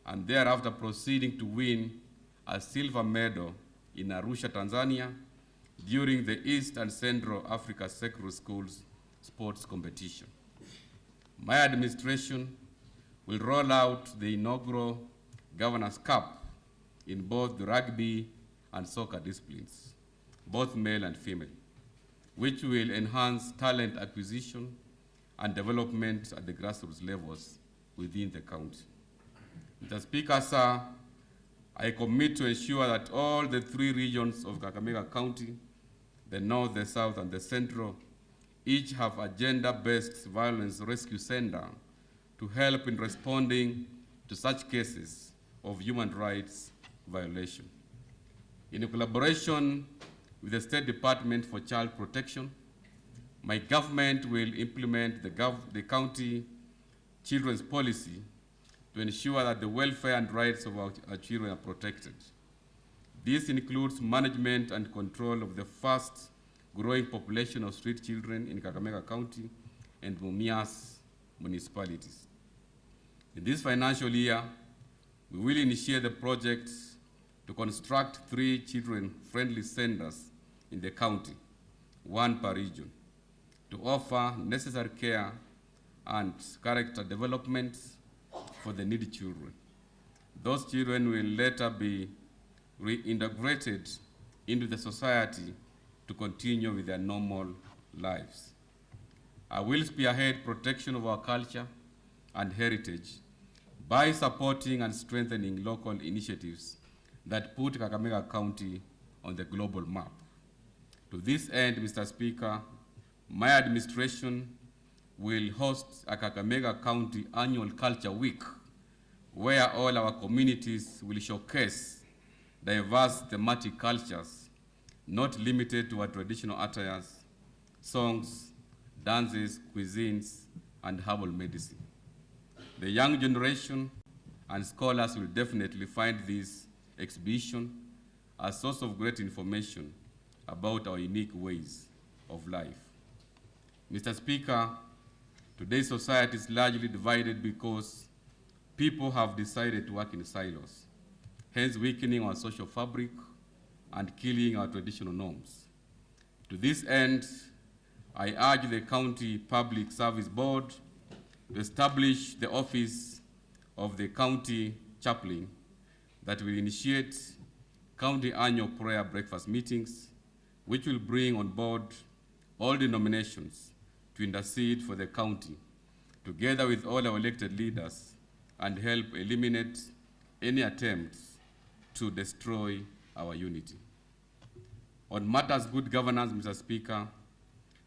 and thereafter proceeding to win a silver medal in Arusha, Tanzania, during the East and Central Africa Secondary Schools Sports Competition. My administration will roll out the inaugural Governor's Cup in both the rugby and soccer disciplines, both male and female, which will enhance talent acquisition and development at the grassroots levels within the county. Mr. Speaker, sir, I commit to ensure that all the 3 regions of Kakamega County, the North, the South, and the Central, each have a gender-based violence rescue center to help in responding to such cases of human rights violation. In collaboration with the State Department for Child Protection, my government will implement the county children's policy to ensure that the welfare and rights of our children are protected. This includes management and control of the fast growing population of street children in Kakamega County and Mumias municipalities. In this financial year, we will initiate the project to construct 3 children-friendly centers in the county, 1 per region, to offer necessary care and character development for the needy children. Those children will later be reintegrated into the society to continue with their normal lives. I will spearhead protection of our culture and heritage by supporting and strengthening local initiatives that put Kakamega County on the global map. To this end, Mr. Speaker, my administration will host a Kakamega County Annual Culture Week, where all our communities will showcase diverse thematic cultures, not limited to our traditional attires, songs, dances, cuisines, and herbal medicine. The young generation and scholars will definitely find this exhibition a source of great information about our unique ways of life. Mr. Speaker, today's society is largely divided because people have decided to work in silos, hence weakening our social fabric and killing our traditional norms. To this end, I urge the County Public Service Board to establish the office of the county chaplain that will initiate county annual prayer breakfast meetings, which will bring on board all denominations to intercede for the county, together with all our elected leaders, and help eliminate any attempts to destroy our unity. On matters good governance, Mr. Speaker,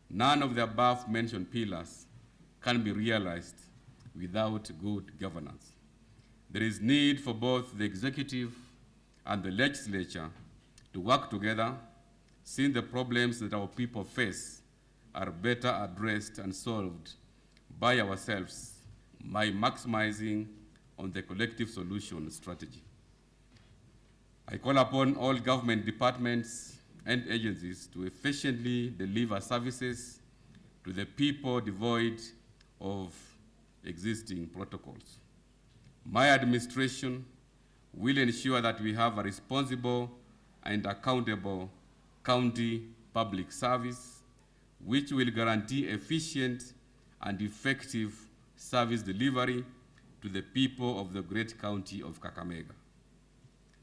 none of the above mentioned pillars can be realized without good governance. There is need for both the executive and the legislature to work together, since the problems that our people face are better addressed and solved by ourselves by maximizing on the collective solution strategy. I call upon all government departments and agencies to efficiently deliver services to the people devoid of existing protocols. My administration will ensure that we have a responsible and accountable county public service, which will guarantee efficient and effective service delivery to the people of the great county of Kakamega.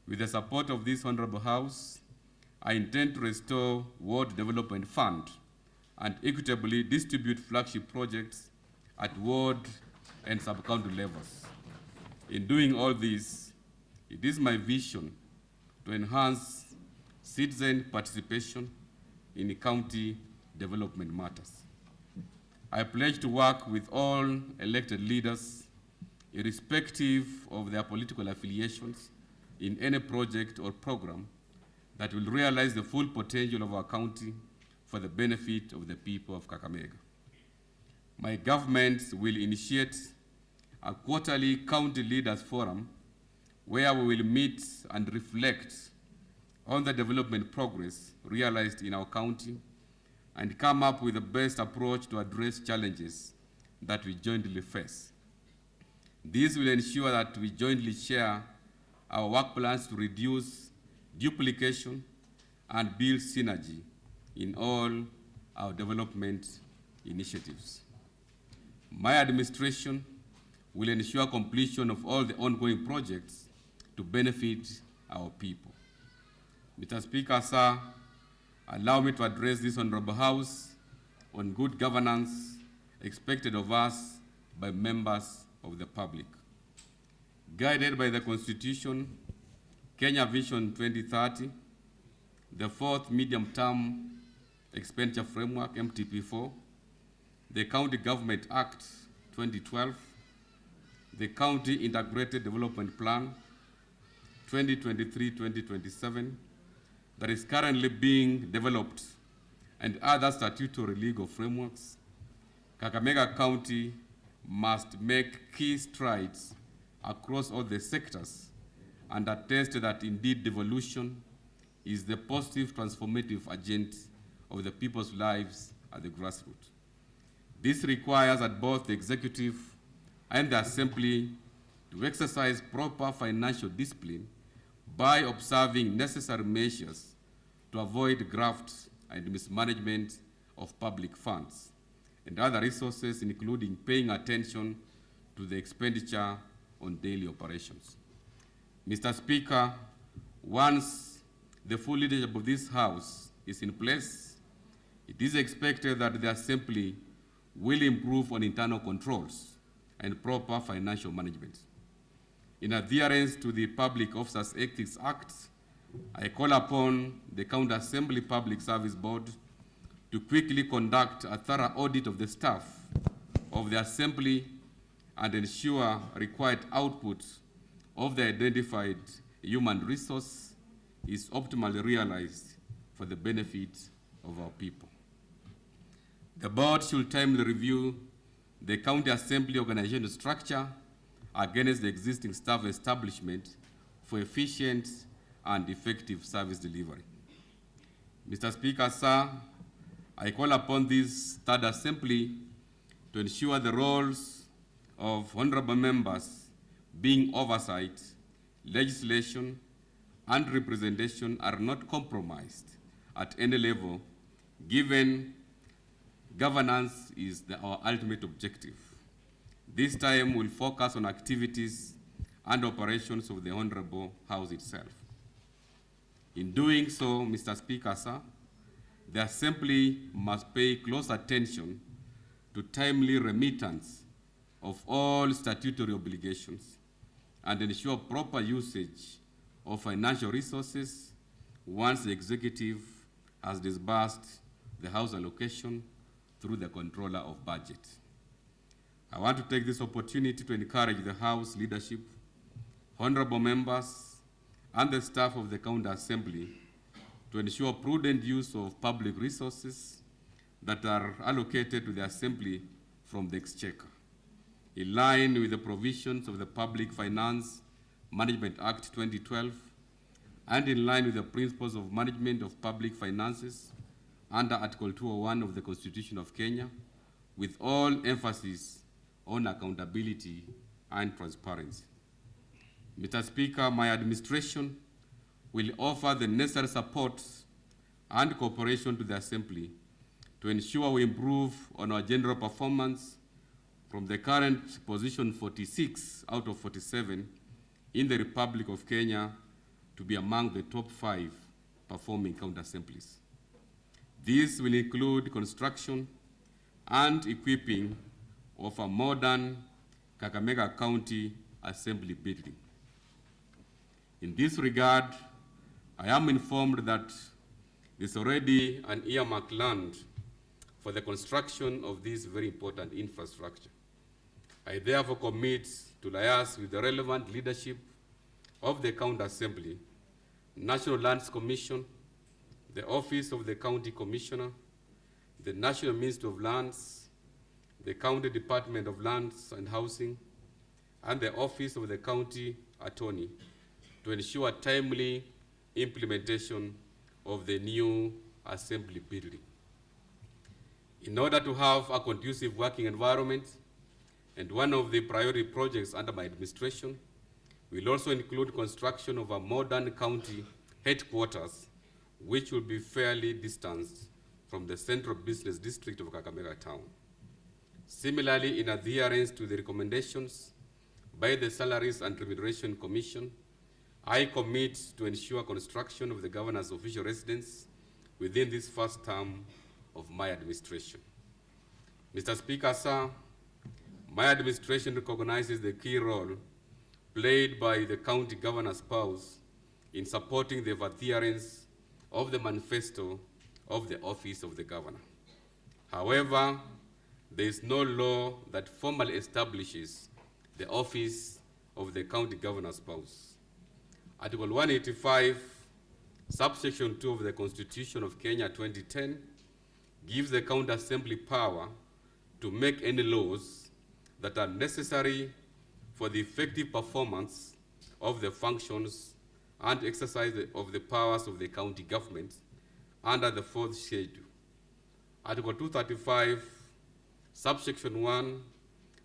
With the support of this Honorable House, I intend to restore Ward Development Fund and equitably distribute flagship projects at ward and sub-county levels. In doing all this, it is my vision to enhance citizen participation in county development matters. I pledge to work with all elected leaders, irrespective of their political affiliations, in any project or program that will realize the full potential of our county for the benefit of the people of Kakamega. My government will initiate a quarterly county leaders forum where we will meet and reflect on the development progress realized in our county and come up with the best approach to address challenges that we jointly face. This will ensure that we jointly share our work plans to reduce duplication and build synergy in all our development initiatives. My administration will ensure completion of all the ongoing projects to benefit our people. Mr. Speaker, sir, allow me to address this Honorable House on good governance expected of us by members of the public. Guided by the Constitution, Kenya Vision 2030, the 4th Medium-Term Expenditure Framework, MTP4, the County Government Act 2012, the County Integrated Development Plan 2023-2027 that is currently being developed, and other statutory legal frameworks, Kakamega County must make key strides across all the sectors and attest that indeed devolution is the positive transformative agent of the people's lives at the grassroots. This requires that both the executive and the assembly to exercise proper financial discipline by observing necessary measures to avoid graft and mismanagement of public funds and other resources, including paying attention to the expenditure on daily operations. Mr. Speaker, once the full leadership of this House is in place, it is expected that the Assembly will improve on internal controls and proper financial management. In adherence to the Public Officers Ethics Act, I call upon the County Assembly Public Service Board to quickly conduct a thorough audit of the staff of the Assembly and ensure required output of the identified human resource is optimally realized for the benefit of our people. The board should timely review the County Assembly organizational structure against the existing staff establishment for efficient and effective service delivery. Mr. Speaker, sir, I call upon this third assembly to ensure the roles of honorable members being oversight, legislation, and representation are not compromised at any level, given governance is our ultimate objective. This time will focus on activities and operations of the Honorable House itself. In doing so, Mr. Speaker, sir, the Assembly must pay close attention to timely remittance of all statutory obligations and ensure proper usage of financial resources once the executive has disbursed the House allocation through the controller of budget. I want to take this opportunity to encourage the House leadership, honorable members, and the staff of the County Assembly to ensure prudent use of public resources that are allocated to the Assembly from the Exchequer, in line with the provisions of the Public Finance Management Act 2012, and in line with the principles of management of public finances under Article 201 of the Constitution of Kenya, with all emphasis on accountability and transparency. Mr. Speaker, my administration will offer the necessary support and cooperation to the Assembly to ensure we improve on our general performance from the current position 46 out of 47 in the Republic of Kenya to be among the top 5 performing county assemblies. This will include construction and equipping of a modern Kakamega County Assembly building. In this regard, I am informed that there's already an earmarked land for the construction of this very important infrastructure. I therefore commit to liaise with the relevant leadership of the County Assembly, National Lands Commission, the Office of the County Commissioner, the National Ministry of Lands, the County Department of Lands and Housing, and the Office of the County Attorney to ensure timely implementation of the new Assembly building. In order to have a conducive working environment, and one of the priority projects under my administration will also include construction of a modern county headquarters, which will be fairly distanced from the central business district of Kakamega town. Similarly, in adherence to the recommendations by the Salaries and Remuneration Commission, I commit to ensure construction of the governor's official residence within this first term of my administration. Mr. Speaker, sir, my administration recognizes the key role played by the county governor's spouse in supporting the adherence of the manifesto of the Office of the Governor. However, there is no law that formally establishes the Office of the County Governor's Spouse. Article 185, subsection 2 of the Constitution of Kenya 2010 gives the County Assembly power to make any laws that are necessary for the effective performance of the functions and exercise of the powers of the county government under the 4th schedule. Article 235, subsection 1,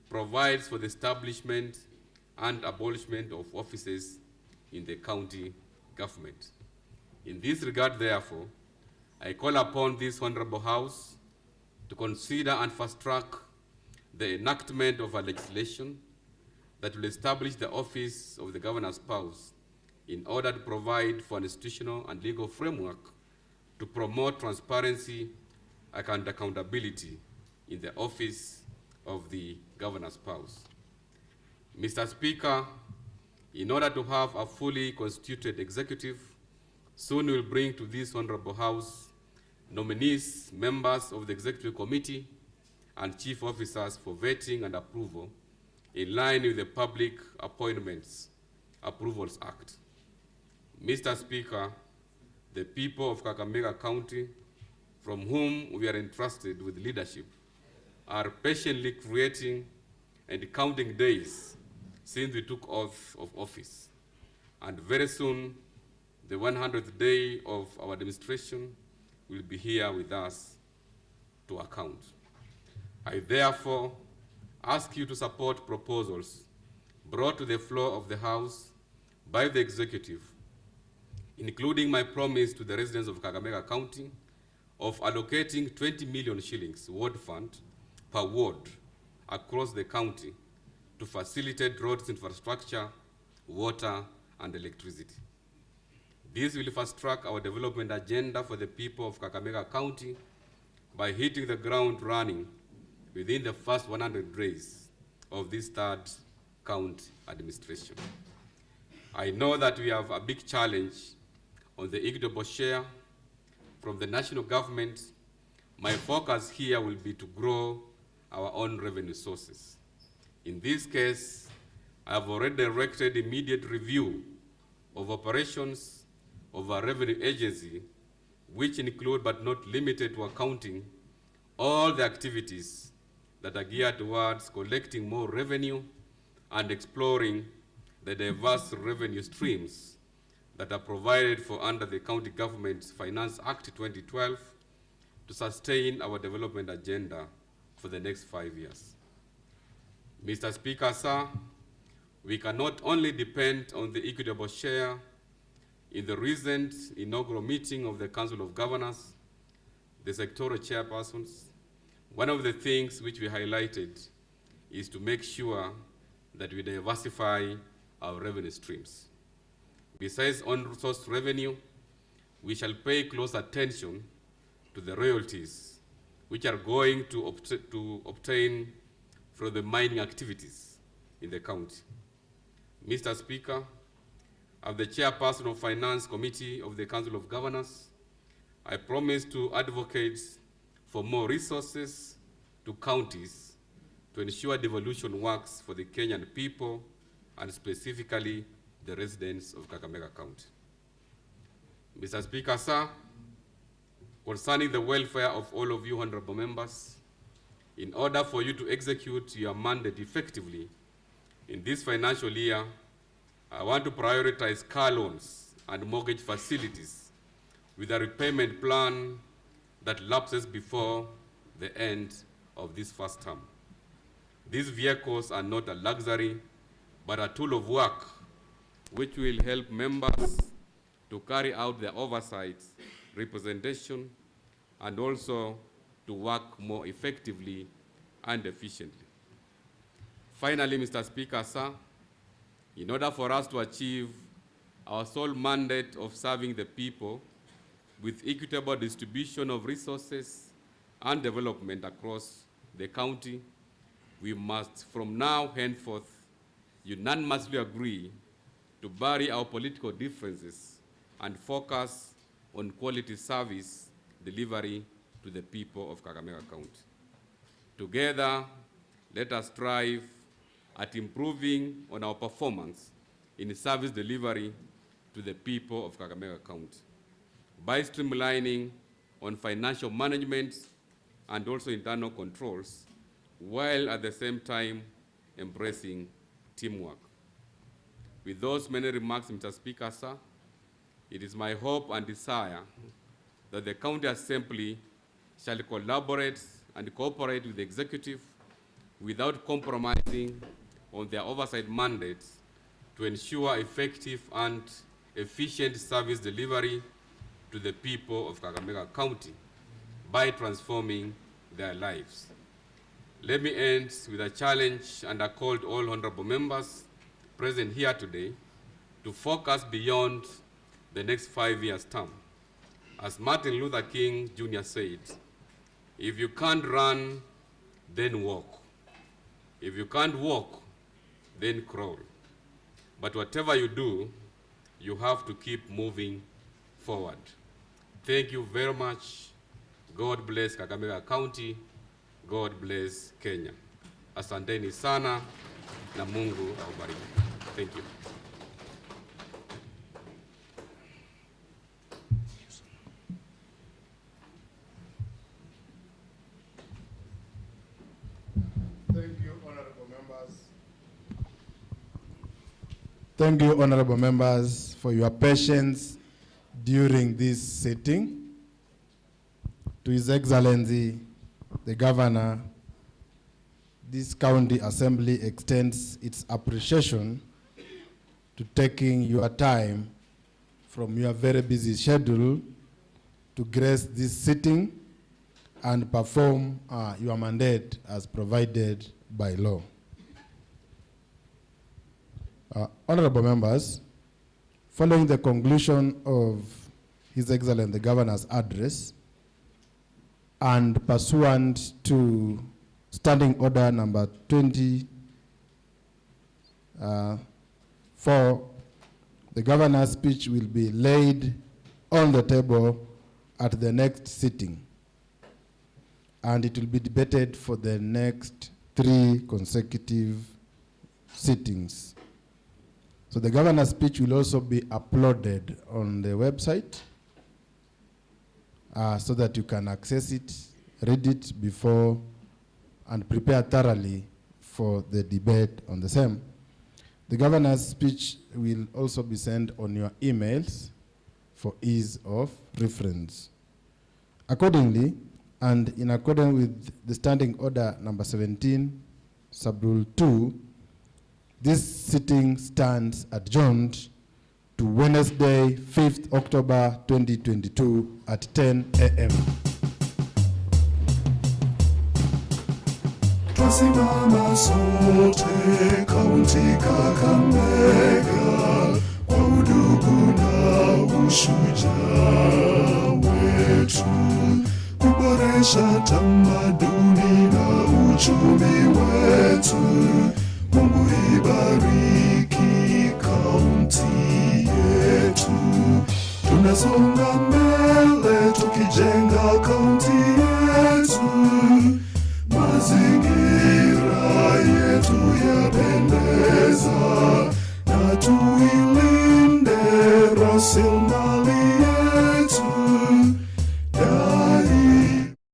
provides for the establishment and abolishment of offices in the county government. In this regard, therefore, I call upon this Honorable House to consider and fast-track the enactment of a legislation that will establish the Office of the Governor's Spouse in order to provide for an institutional and legal framework to promote transparency and accountability in the Office of the Governor's Spouse. Mr. Speaker, in order to have a fully constituted executive, soon we'll bring to this Honorable House nominees, members of the Executive Committee, and chief officers for vetting and approval in line with the Public Appointments Approvals Act. Mr. Speaker, the people of Kakamega County, from whom we are entrusted with leadership, are patiently creating and counting days since we took oath of office. And very soon, the 100th day of our administration will be here with us to account. I therefore ask you to support proposals brought to the floor of the House by the executive, including my promise to the residents of Kakamega County of allocating 20 million shillings ward fund per ward across the county to facilitate roads infrastructure, water, and electricity. This will fast-track our development agenda for the people of Kakamega County by hitting the ground running within the first 100 days of this third county administration. I know that we have a big challenge on the equitable share from the national government. My focus here will be to grow our own revenue sources. In this case, I have already directed immediate review of operations of our revenue agency, which include but not limited to accounting all the activities that are geared towards collecting more revenue and exploring the diverse revenue streams that are provided for under the County Government's Finance Act 2012 to sustain our development agenda for the next 5 years. Mr. Speaker, sir, we cannot only depend on the equitable share. In the recent inaugural meeting of the Council of Governors, the sectoral chairpersons, one of the things which we highlighted is to make sure that we diversify our revenue streams. Besides on-resource revenue, we shall pay close attention to the royalties which are going to obtain from the mining activities in the county. Mr. Speaker, as the chairperson of Finance Committee of the Council of Governors, I promise to advocate for more resources to counties to ensure devolution works for the Kenyan people and specifically the residents of Kakamega County. Mr. Speaker, sir, concerning the welfare of all of you honorable members, in order for you to execute your mandate effectively in this financial year, I want to prioritize car loans and mortgage facilities with a repayment plan that lapses before the end of this first term. These vehicles are not a luxury, but a tool of work which will help members to carry out their oversight, representation, and also to work more effectively and efficiently. Finally, Mr. Speaker, sir, in order for us to achieve our sole mandate of serving the people with equitable distribution of resources and development across the county, we must from now henceforth unanimously agree to bury our political differences and focus on quality service delivery to the people of Kakamega County. Together, let us strive at improving on our performance in service delivery to the people of Kakamega County by streamlining on financial management and also internal controls, while at the same time embracing teamwork. With those many remarks, Mr. Speaker, sir, it is my hope and desire that the County Assembly shall collaborate and cooperate with the Executive without compromising on their oversight mandates to ensure effective and efficient service delivery to the people of Kakamega County by transforming their lives. Let me end with a challenge and a call to all honorable members present here today to focus beyond the next 5 years term. As Martin Luther King Jr. said, if you can't run, then walk. If you can't walk, then crawl. But whatever you do, you have to keep moving forward. Thank you very much. God bless Kakamega County. God bless Kenya. Asanteni sana na Mungu awabariki. Thank you. Thank you, honorable members. Thank you, honorable members, for your patience during this sitting. To His Excellency, the Governor, this County Assembly extends its appreciation to taking your time from your very busy schedule to grace this sitting and perform your mandate as provided by law. Honorable members, following the conclusion of His Excellency the Governor's address and pursuant to Standing Order number 20, the Governor's speech will be laid on the table at the next sitting, and it will be debated for the next 3 consecutive sittings. So the Governor's speech will also be uploaded on the website so that you can access it, read it before, and prepare thoroughly for the debate on the same. The Governor's speech will also be sent on your emails for ease of reference. Accordingly, and in accordance with the Standing Order number 17, Sub-Rule 2, this sitting stands adjourned to Wednesday, 5th October 2022 at 10 a.m. Twasimama sote kaunti Kakamega kwa udugu na ushujaa wetu, kuboresha tamaduni na uchumi wetu. Mungu ibariki kaunti yetu. Tunasonga mbele tukijenga kaunti yetu. Mazingira yetu yapendeza, na tuilinde rasilimali